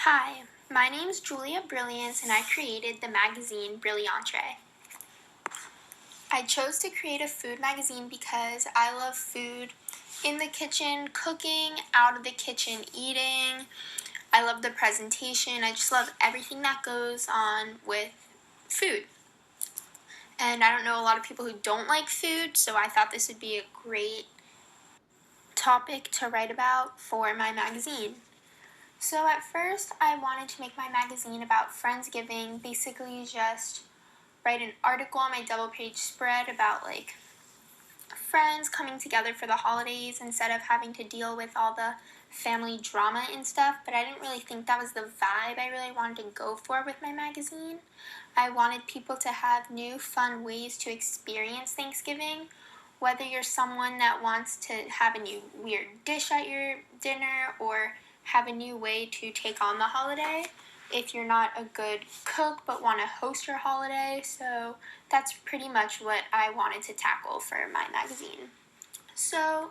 Hi, my name is Julia Brilliance and I created the magazine Brilliantre. I chose to create a food magazine because I love food in the kitchen, cooking, out of the kitchen, eating. I love the presentation. I just love everything that goes on with food. And I don't know a lot of people who don't like food, so I thought this would be a great topic to write about for my magazine. So at first, I wanted to make my magazine about Friendsgiving, basically just write an article on my double page spread about friends coming together for the holidays instead of having to deal with all the family drama and stuff, but I didn't really think that was the vibe I really wanted to go for with my magazine. I wanted people to have new fun ways to experience Thanksgiving, whether you're someone that wants to have a new weird dish at your dinner or have a new way to take on the holiday if you're not a good cook but want to host your holiday. So that's pretty much what I wanted to tackle for my magazine. So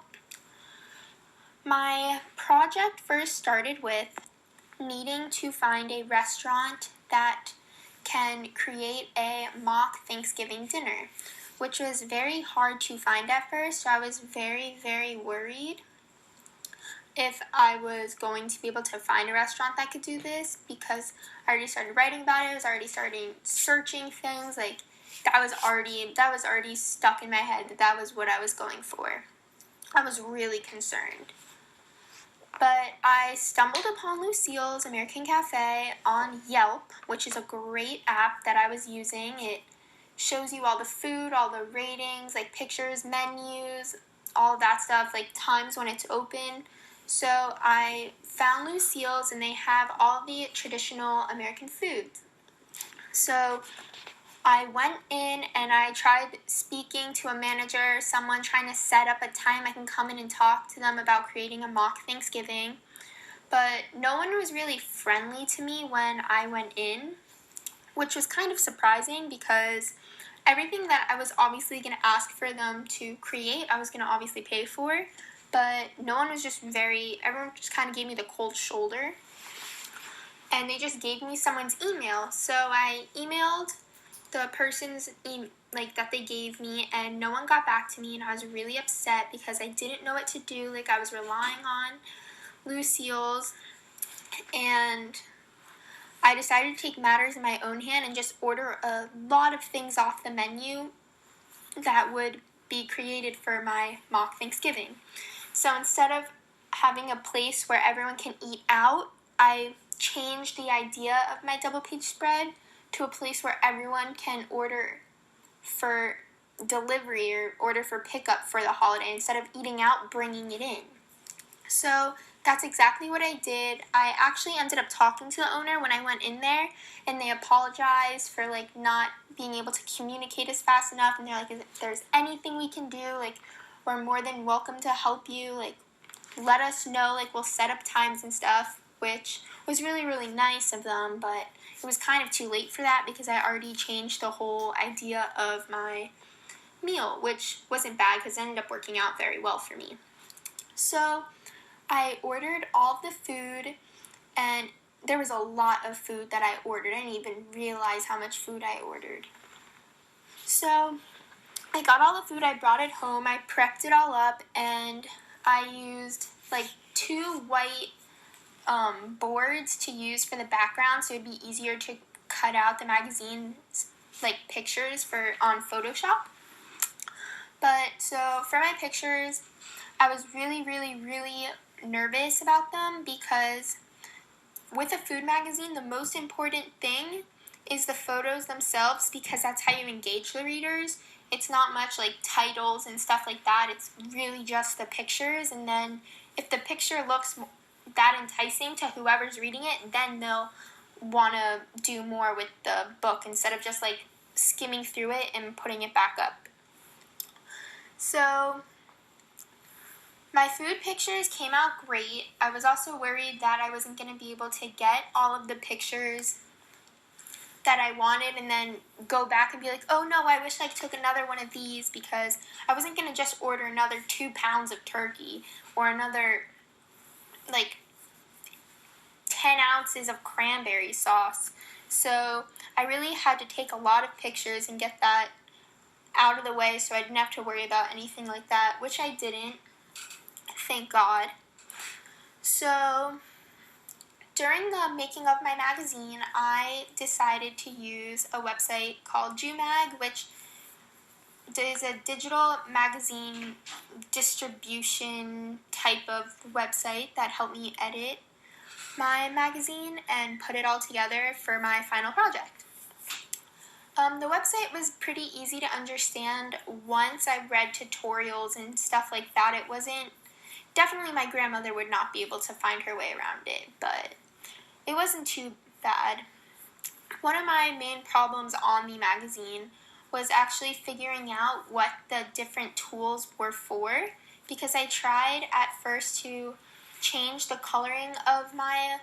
my project first started with needing to find a restaurant that can create a mock Thanksgiving dinner, which was very hard to find at first. So I was very, very worried if I was going to be able to find a restaurant that could do this because I already started writing about it. I was already starting searching things. That was already stuck in my head that was what I was going for. I was really concerned. But I stumbled upon Lucille's American Cafe on Yelp, which is a great app that I was using. It shows you all the food, all the ratings, pictures, menus, all that stuff, times when it's open. So I found Lucille's and they have all the traditional American foods. So I went in and I tried speaking to a manager, someone trying to set up a time I can come in and talk to them about creating a mock Thanksgiving. But no one was really friendly to me when I went in, which was kind of surprising because everything that I was obviously going to ask for them to create, I was going to obviously pay for. But no one was everyone just kind of gave me the cold shoulder. And they just gave me someone's email. So I emailed the person's that they gave me, and no one got back to me, and I was really upset because I didn't know what to do. I was relying on Lucille's, and I decided to take matters in my own hand and just order a lot of things off the menu that would be created for my mock Thanksgiving. So instead of having a place where everyone can eat out, I changed the idea of my double page spread to a place where everyone can order for delivery or order for pickup for the holiday instead of eating out, bringing it in. So that's exactly what I did. I actually ended up talking to the owner when I went in there, and they apologized for not being able to communicate as fast enough, and they're like, if there's anything we can do, we're more than welcome to help you, let us know, we'll set up times and stuff, which was really, really nice of them, but it was kind of too late for that because I already changed the whole idea of my meal, which wasn't bad because it ended up working out very well for me. So I ordered all of the food, and there was a lot of food that I ordered. I didn't even realize how much food I ordered. So I got all the food, I brought it home, I prepped it all up, and I used 2 white boards to use for the background so it'd be easier to cut out the magazine's pictures on Photoshop. But so for my pictures, I was really, really, really nervous about them because with a food magazine, the most important thing is the photos themselves because that's how you engage the readers. It's not much titles and stuff like that. It's really just the pictures, and then if the picture looks that enticing to whoever's reading it, then they'll want to do more with the book instead of just skimming through it and putting it back up. So my food pictures came out great. I was also worried that I wasn't going to be able to get all of the pictures that I wanted and then go back and be like, oh no, I wish I took another one of these, because I wasn't going to just order another 2 pounds of turkey or another 10 10 ounces of cranberry sauce. So I really had to take a lot of pictures and get that out of the way so I didn't have to worry about anything like that, which I didn't, thank God. So during the making of my magazine, I decided to use a website called Jumag, which is a digital magazine distribution type of website that helped me edit my magazine and put it all together for my final project. The website was pretty easy to understand once I read tutorials and stuff like that. It wasn't, definitely my grandmother would not be able to find her way around it, but it wasn't too bad. One of my main problems on the magazine was actually figuring out what the different tools were for, because I tried at first to change the coloring of my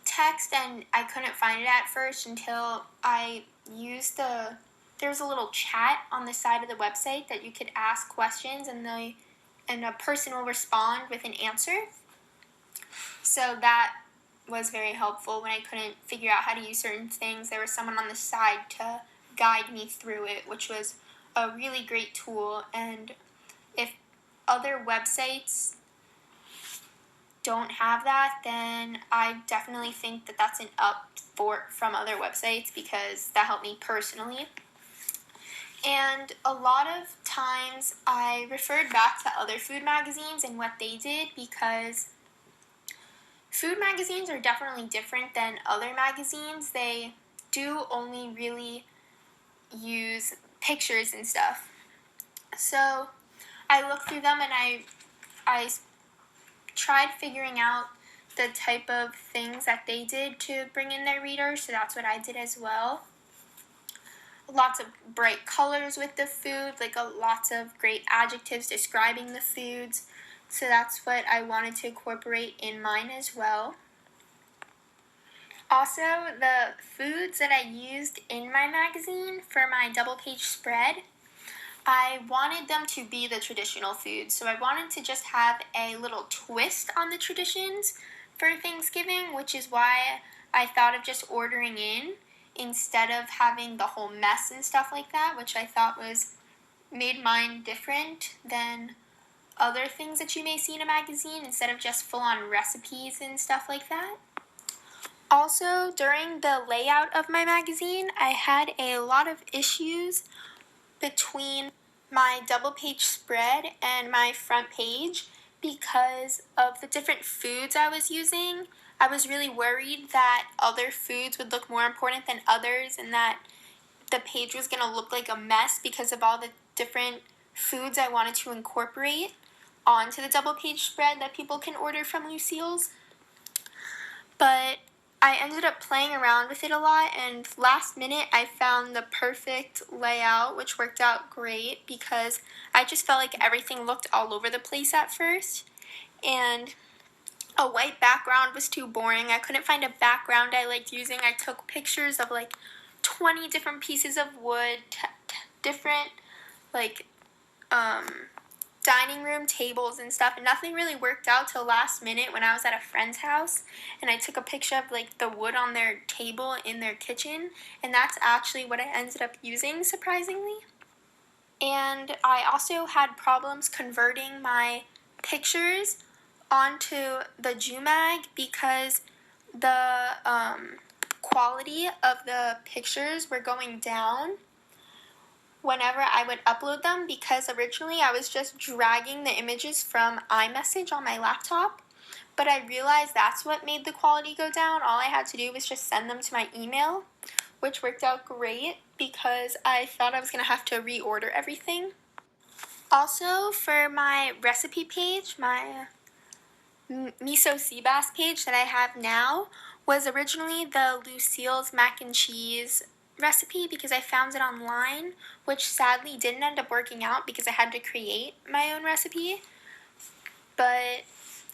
text and I couldn't find it at first until I used there was a little chat on the side of the website that you could ask questions and a person will respond with an answer. So that was very helpful when I couldn't figure out how to use certain things. There was someone on the side to guide me through it, which was a really great tool. And if other websites don't have that, then I definitely think that that's an up from other websites, because that helped me personally. And a lot of times I referred back to other food magazines and what they did, because food magazines are definitely different than other magazines. They do only really use pictures and stuff. So I looked through them and I tried figuring out the type of things that they did to bring in their readers, so that's what I did as well. Lots of bright colors with the food, like lots of great adjectives describing the foods, so that's what I wanted to incorporate in mine as well. Also, the foods that I used in my magazine for my double-page spread, I wanted them to be the traditional foods, so I wanted to just have a little twist on the traditions for Thanksgiving, which is why I thought of just ordering in instead of having the whole mess and stuff like that, which I thought made mine different than other things that you may see in a magazine, instead of just full-on recipes and stuff like that. Also, during the layout of my magazine, I had a lot of issues between my double-page spread and my front page because of the different foods I was using. I was really worried that other foods would look more important than others and that the page was going to look like a mess because of all the different foods I wanted to incorporate onto the double-page spread that people can order from Lucille's. But I ended up playing around with it a lot, and last minute I found the perfect layout, which worked out great because I just felt like everything looked all over the place at first, and a white background was too boring. I couldn't find a background I liked using. I took pictures of like 20 different pieces of wood, different like dining room tables and stuff, and nothing really worked out till last minute when I was at a friend's house and I took a picture of like the wood on their table in their kitchen, and that's actually what I ended up using, surprisingly. And I also had problems converting my pictures onto the Jumag because the quality of the pictures were going down whenever I would upload them, because originally I was just dragging the images from iMessage on my laptop, but I realized that's what made the quality go down. All I had to do was just send them to my email, which worked out great because I thought I was going to have to reorder everything. Also, for my recipe page, my miso sea bass page that I have now was originally the Lucille's mac and cheese recipe because I found it online, which sadly didn't end up working out because I had to create my own recipe. But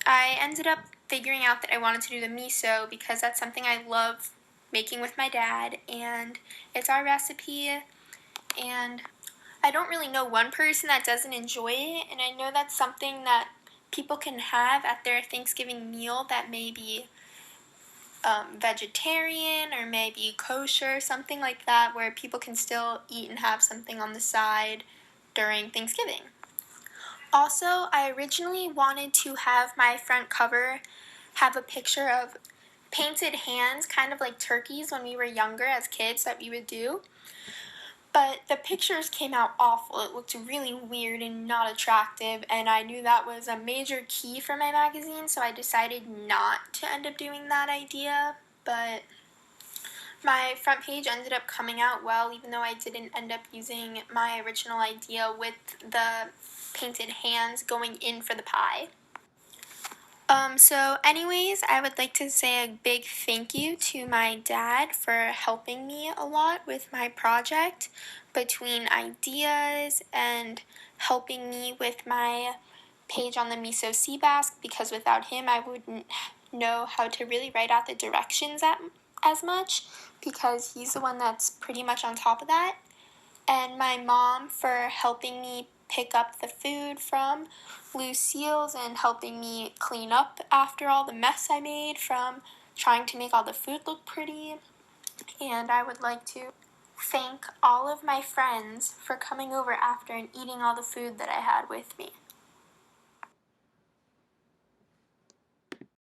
I ended up figuring out that I wanted to do the miso because that's something I love making with my dad, and it's our recipe, and I don't really know one person that doesn't enjoy it, and I know that's something that people can have at their Thanksgiving meal that may be vegetarian or maybe kosher, something like that, where people can still eat and have something on the side during Thanksgiving. Also, I originally wanted to have my front cover have a picture of painted hands, kind of like turkeys when we were younger as kids that we would do. But the pictures came out awful. It looked really weird and not attractive, and I knew that was a major key for my magazine, so I decided not to end up doing that idea. But my front page ended up coming out well, even though I didn't end up using my original idea with the painted hands going in for the pie. So anyways, I would like to say a big thank you to my dad for helping me a lot with my project, between ideas and helping me with my page on the miso sea bask, because without him I wouldn't know how to really write out the directions as much, because he's the one that's pretty much on top of that. And my mom for helping me pick up the food from Lucille's and helping me clean up after all the mess I made from trying to make all the food look pretty. And I would like to thank all of my friends for coming over after and eating all the food that I had with me.